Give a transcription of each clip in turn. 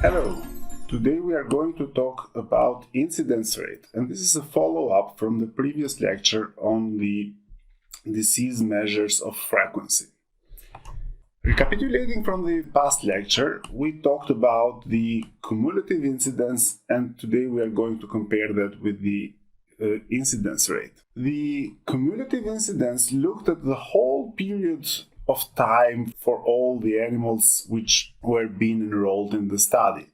Hello, today we are going to talk about incidence rate, and this is a follow-up from the previous lecture on the disease measures of frequency. Recapitulating from the past lecture, we talked about the cumulative incidence, and today we are going to compare that with the incidence rate. The cumulative incidence looked at the whole period of time for all the animals which were being enrolled in the study.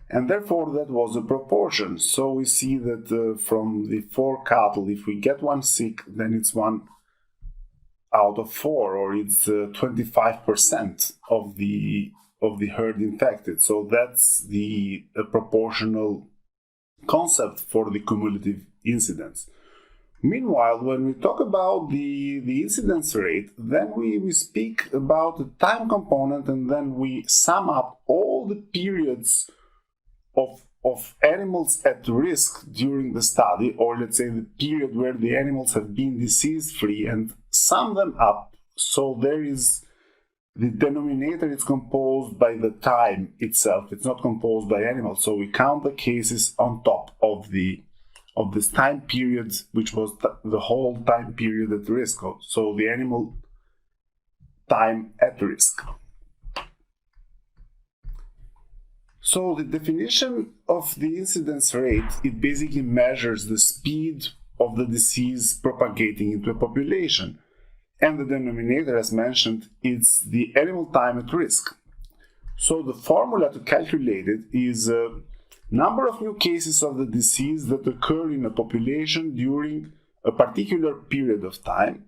And therefore that was a proportion. So we see that from the 4 cattle, if we get one sick, then it's 1 out of 4, or it's 25% of the herd infected. So that's the proportional concept for the cumulative incidence. Meanwhile, when we talk about the incidence rate, then we speak about the time component, and then we sum up all the periods of animals at risk during the study, or let's say the period where the animals have been disease-free, and sum them up. So there is the denominator is composed by the time itself. It's not composed by animals. So we count the cases on top of this time period, which was the whole time period at risk. So the animal time at risk. So the definition of the incidence rate, it basically measures the speed of the disease propagating into a population. And the denominator, as mentioned, is the animal time at risk. So the formula to calculate it is number of new cases of the disease that occur in a population during a particular period of time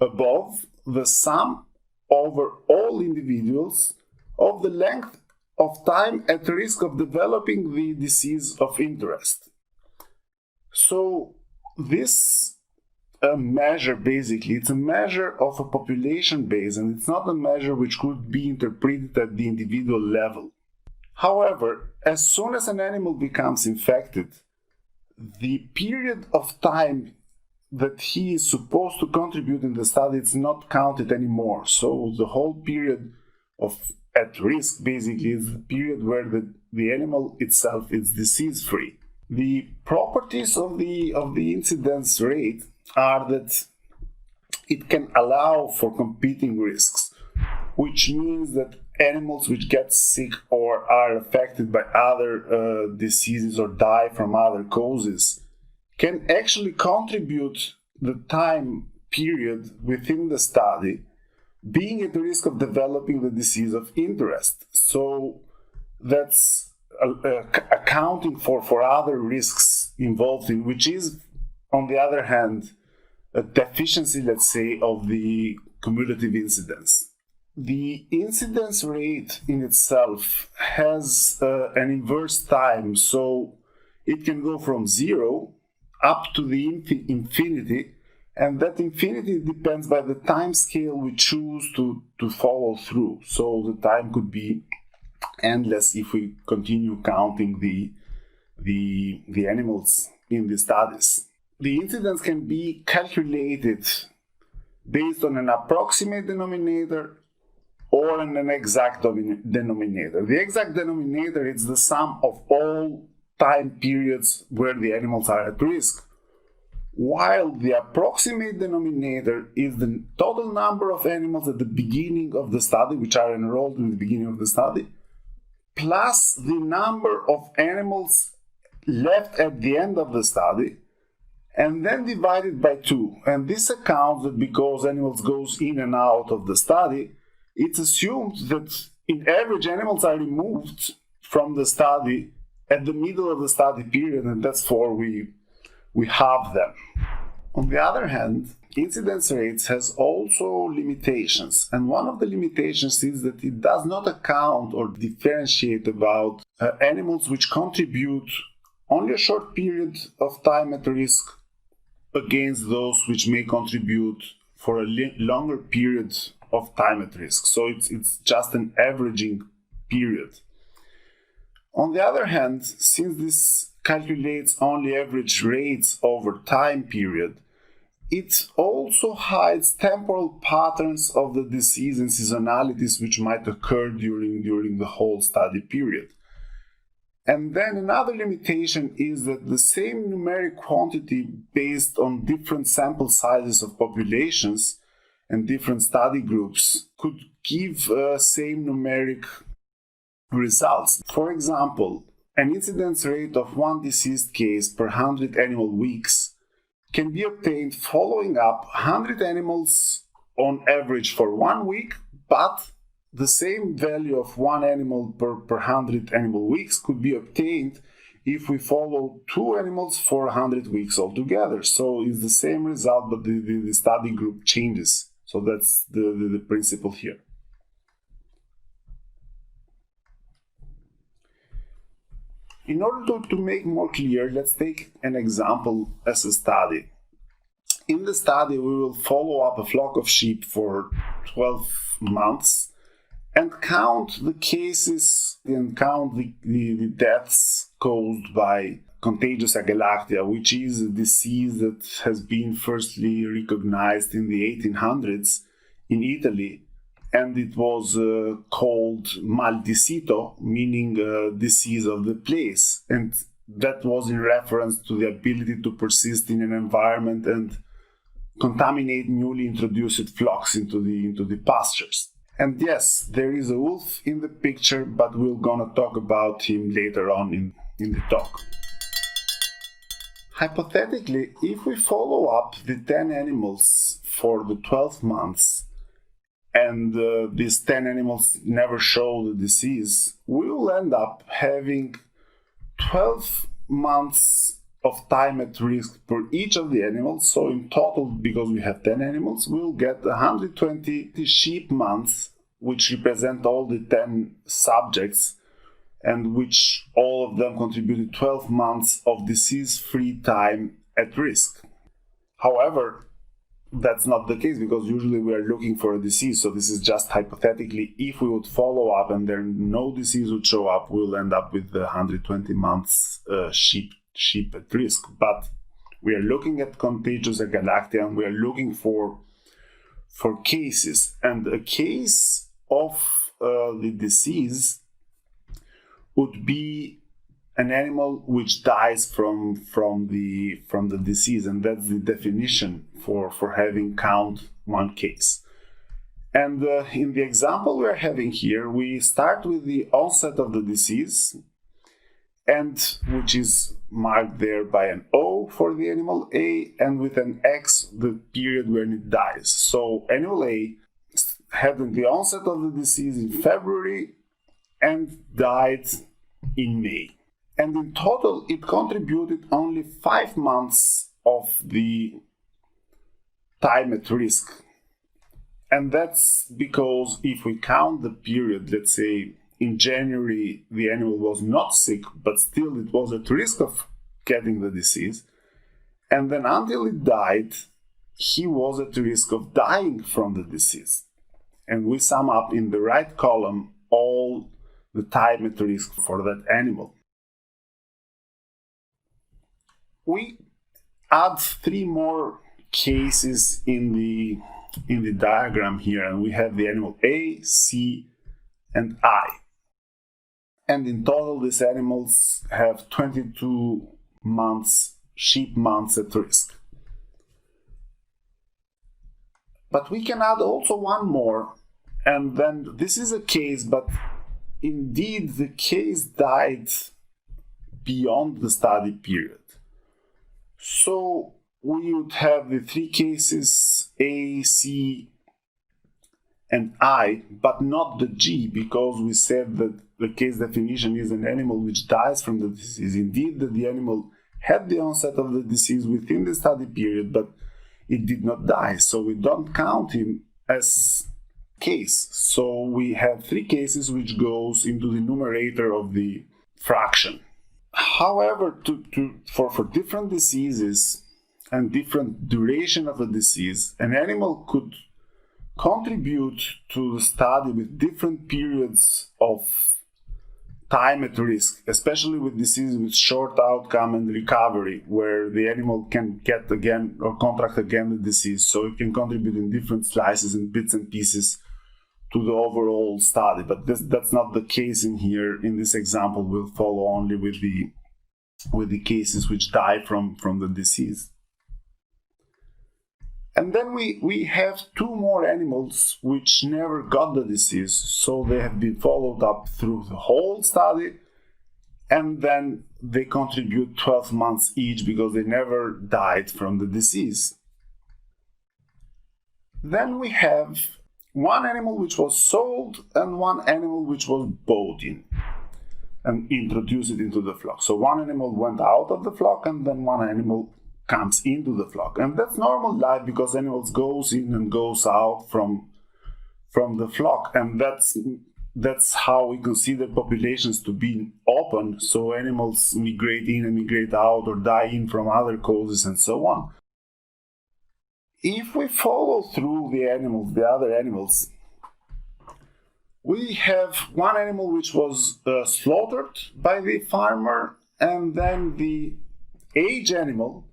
above the sum over all individuals of the length of time at risk of developing the disease of interest. So this measure, basically, it's a measure of a population base, and it's not a measure which could be interpreted at the individual level. However, as soon as an animal becomes infected, the period of time that he is supposed to contribute in the study is not counted anymore. So the whole period at risk basically is the period where the animal itself is disease-free. The properties of the incidence rate are that it can allow for competing risks, which means that animals which get sick or are affected by other diseases or die from other causes can actually contribute the time period within the study being at risk of developing the disease of interest. So that's accounting for other risks involved in, which is, on the other hand, a deficiency, let's say, of the cumulative incidence. The incidence rate in itself has an inverse time, so it can go from 0 up to the infinity, and that infinity depends by the time scale we choose to follow through. So the time could be endless if we continue counting the animals in the studies. The incidence can be calculated based on an approximate denominator or on an exact denominator. The exact denominator is the sum of all time periods where the animals are at risk, while the approximate denominator is the total number of animals at the beginning of the study, which are enrolled in the beginning of the study, plus the number of animals left at the end of the study, and then divided by 2. And this accounts that because animals goes in and out of the study, it's assumed that in average animals are removed from the study at the middle of the study period, and that's why we have them. On the other hand, incidence rates has also limitations, and one of the limitations is that it does not account or differentiate about animals which contribute only a short period of time at risk against those which may contribute for a longer period of time at risk. So it's just an averaging period. On the other hand, since this calculates only average rates over time period, it also hides temporal patterns of the disease and seasonalities which might occur during the whole study period. And then another limitation is that the same numeric quantity based on different sample sizes of populations and different study groups could give same numeric results. For example, an incidence rate of one deceased case per 100 animal weeks can be obtained following up 100 animals on average for 1 week, but the same value of one animal per 100 animal weeks could be obtained if we follow 2 animals for 100 weeks altogether. So it's the same result, but the study group changes. So that's the principle here. In order to make more clear, let's take an example as a study. In the study, we will follow up a flock of sheep for 12 months and count the cases and count the deaths caused by contagious agalactia, which is a disease that has been firstly recognized in the 1800s in Italy, and it was called maldicito, meaning disease of the place, and that was in reference to the ability to persist in an environment and contaminate newly introduced flocks into the pastures. And yes, there is a wolf in the picture, but we're gonna talk about him later on in the talk. Hypothetically, if we follow up the 10 animals for the 12 months, and these 10 animals never show the disease, we will end up having 12 months of time at risk per each of the animals. So in total, because we have 10 animals, we'll get 120 sheep months, which represent all the 10 subjects, and which all of them contributed 12 months of disease-free time at risk. However, that's not the case, because usually we are looking for a disease. So this is just hypothetically, if we would follow up and there no disease would show up, we'll end up with the 120 months sheep at risk. But we are looking at contagious agalactia, and we are looking for cases. And a case of the disease would be an animal which dies from the disease, and that's the definition for having count one case. And in the example we're having here, we start with the onset of the disease, and which is marked there by an O for the animal A, and with an X the period when it dies. So animal A had the onset of the disease in February and died in May. And in total, it contributed only 5 months of the time at risk. And that's because if we count the period, let's say in January, the animal was not sick, but still it was at risk of getting the disease. And then until it died, he was at risk of dying from the disease. And we sum up in the right column all the time at risk for that animal. We add 3 more cases in the diagram here, and we have the animal A, C, and I. And in total, these animals have 22 months, sheep months at risk. But we can add also 1 more, and then this is a case, but indeed the case died beyond the study period. So we would have the 3 cases A, C, and I, but not the G, because we said that the case definition is an animal which dies from the disease. Indeed, that the animal had the onset of the disease within the study period, but it did not die, so we don't count him as case. So we have 3 cases which goes into the numerator of the fraction. However, for different diseases and different duration of a disease, an animal could contribute to the study with different periods of time at risk, especially with diseases with short outcome and recovery, where the animal can get again or contract again the disease. So it can contribute in different slices and bits and pieces to the overall study, but that's not the case in here. In this example, we'll follow only with the cases which die from the disease. And then we have two more animals which never got the disease, so they have been followed up through the whole study, and then they contribute 12 months each because they never died from the disease. Then we have one animal which was sold and one animal which was bought in and introduced into the flock. So one animal went out of the flock and then one animal comes into the flock. And that's normal life because animals goes in and goes out from the flock. And that's how we consider populations to be open. So animals migrate in and migrate out or die in from other causes and so on. If we follow through the other animals, we have one animal which was slaughtered by the farmer, and then the age animal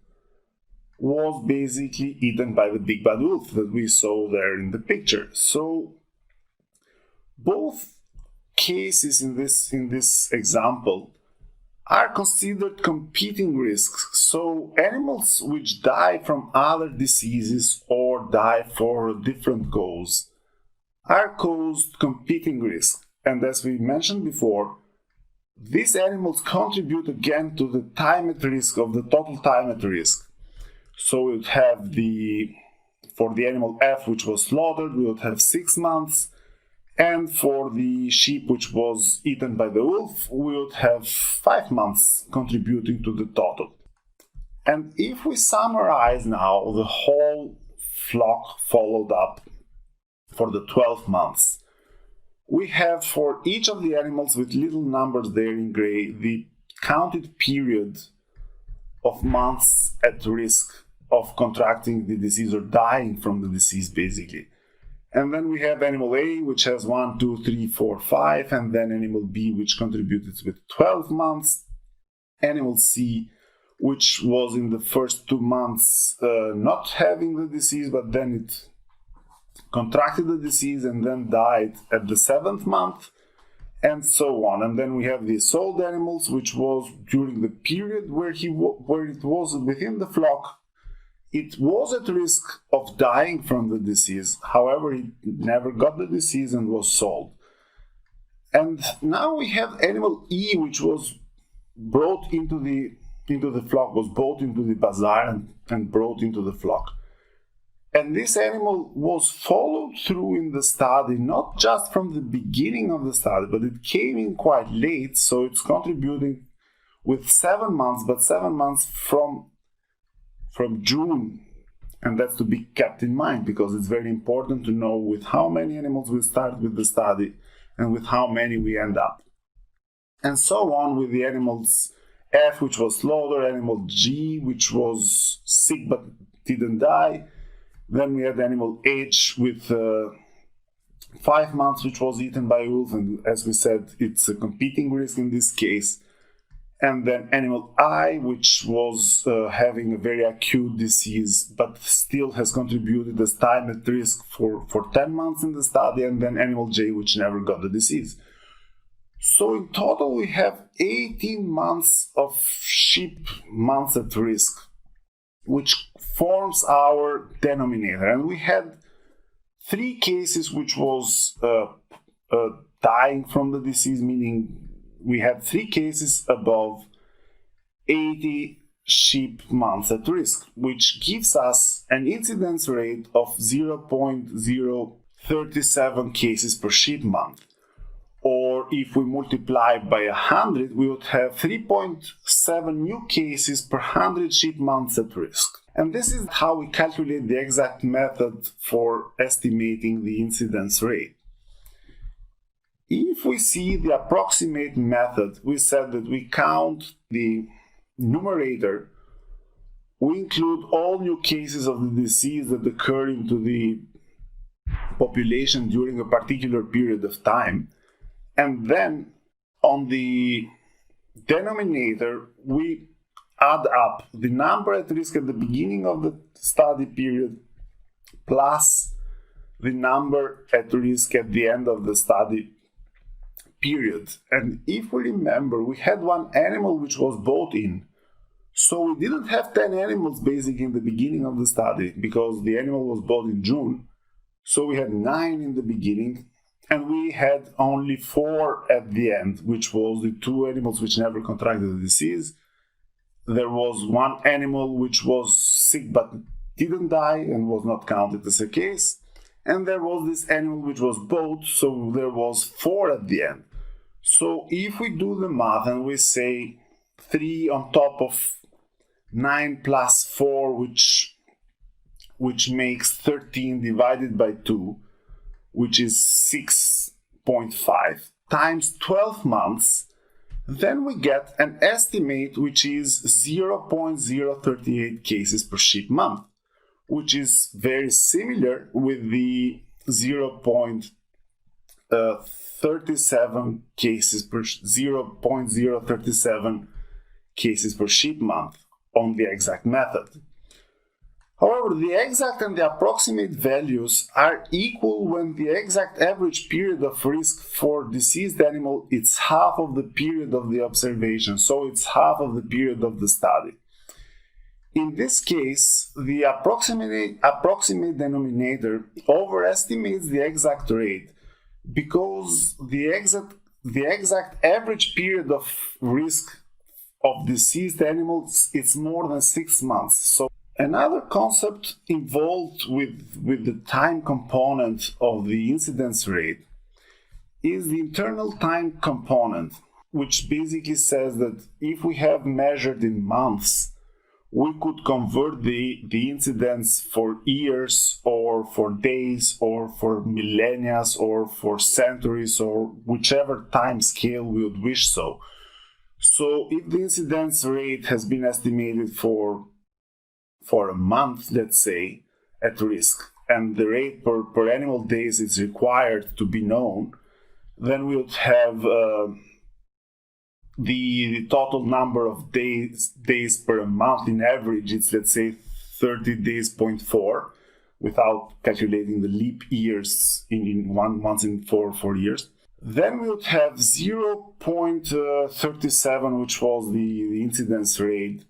was basically eaten by the big bad wolf that we saw there in the picture. So both cases in this example are considered competing risks. So animals which die from other diseases or die for a different cause are caused competing risks. And as we mentioned before, these animals contribute again to the time at risk of the total time at risk. So we would have for the animal F which was slaughtered, we would have 6 months. And for the sheep which was eaten by the wolf, we would have 5 months contributing to the total. And if we summarize now the whole flock followed up for the 12 months, we have for each of the animals with little numbers there in gray, the counted period of months at risk of contracting the disease or dying from the disease, basically. And then we have animal A, which has 1, 2, 3, 4, 5, and then animal B, which contributed with 12 months. Animal C, which was in the first 2 months not having the disease, but then it contracted the disease and then died at the 7th month, and so on. And then we have the sold animals, which was during the period where it was within the flock. It was at risk of dying from the disease. However, it never got the disease and was sold. And now we have animal E, which was brought into the flock, was brought into the bazaar and brought into the flock. And this animal was followed through in the study, not just from the beginning of the study, but it came in quite late, so it's contributing with 7 months, but 7 months from June. And that's to be kept in mind, because it's very important to know with how many animals we start with the study and with how many we end up. And so on with the animals F, which was slaughtered, animal G, which was sick but didn't die. Then we had animal H with 5 months, which was eaten by a wolf, and as we said, it's a competing risk in this case. And then animal I, which was having a very acute disease, but still has contributed as time at risk for 10 months in the study, and then animal J, which never got the disease. So in total, we have 18 months of sheep months at risk, which forms our denominator. And we had 3 cases which was dying from the disease, meaning we had 3 cases above 80 sheep months at risk, which gives us an incidence rate of 0.037 cases per sheep month. Or if we multiply by 100, we would have 3.7 new cases per 100 sheep months at risk. And this is how we calculate the exact method for estimating the incidence rate. If we see the approximate method, we said that we count the numerator, we include all new cases of the disease that occur into the population during a particular period of time. And then on the denominator, we add up the number at risk at the beginning of the study period plus the number at risk at the end of the study period. And if we remember, we had one animal which was bought in. So we didn't have 10 animals basically in the beginning of the study because the animal was bought in June. So we had 9 in the beginning and we had only 4 at the end, which was the 2 animals which never contracted the disease. There was 1 animal which was sick but didn't die and was not counted as a case. And there was this animal which was bought, so there was 4 at the end. So if we do the math and we say 3 on top of 9 plus 4, which makes 13 divided by 2, which is 6.5, times 12 months, then we get an estimate which is 0.038 cases per sheep month, which is very similar with the 0.37 cases per sheep month on the exact method. However, the exact and the approximate values are equal when the exact average period of risk for deceased animal is half of the period of the observation, so it's half of the period of the study. In this case, the approximate denominator overestimates the exact rate because the exact average period of risk of deceased animals is more than 6 months. So another concept involved with the time component of the incidence rate is the internal time component, which basically says that if we have measured in months, we could convert the incidence for years or for days or for millennia or for centuries or whichever time scale we would wish so. So if the incidence rate has been estimated for a month, let's say, at risk, and the rate per animal days is required to be known, then we would have the total number of days per month in average, it's let's say 30 days.4, without calculating the leap years in once in 4 years. Then we would have 0.37, which was the incidence rate,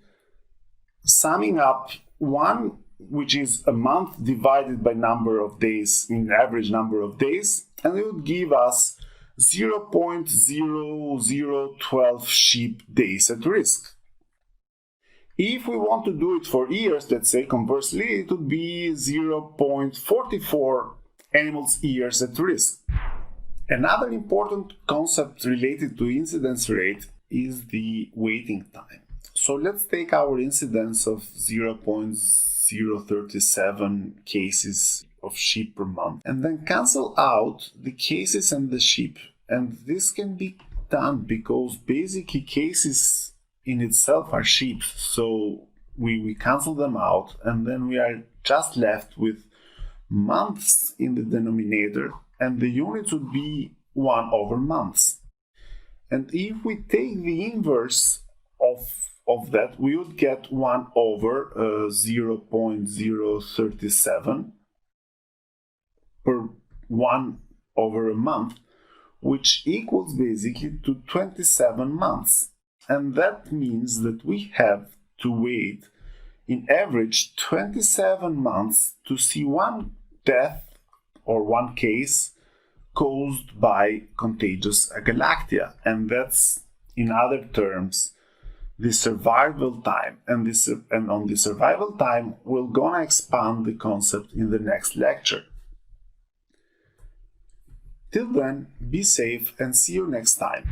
summing up 1, which is a month divided by number of days, in average number of days, and it would give us 0.0012 sheep days at risk. If we want to do it for years, let's say conversely, it would be 0.44 animals years at risk. Another important concept related to incidence rate is the waiting time. So let's take our incidence of 0.037 cases of sheep per month and then cancel out the cases and the sheep. And this can be done because basically cases in itself are sheep. So we cancel them out and then we are just left with months in the denominator, and the units would be 1 over months. And if we take the inverse of that, we would get 1 over 0.037 per 1 over a month, which equals basically to 27 months. And that means that we have to wait in average 27 months to see one death or one case caused by contagious agalactia. And that's, in other terms, the survival time. And on the survival time, we're gonna expand the concept in the next lecture. Till then, be safe and see you next time.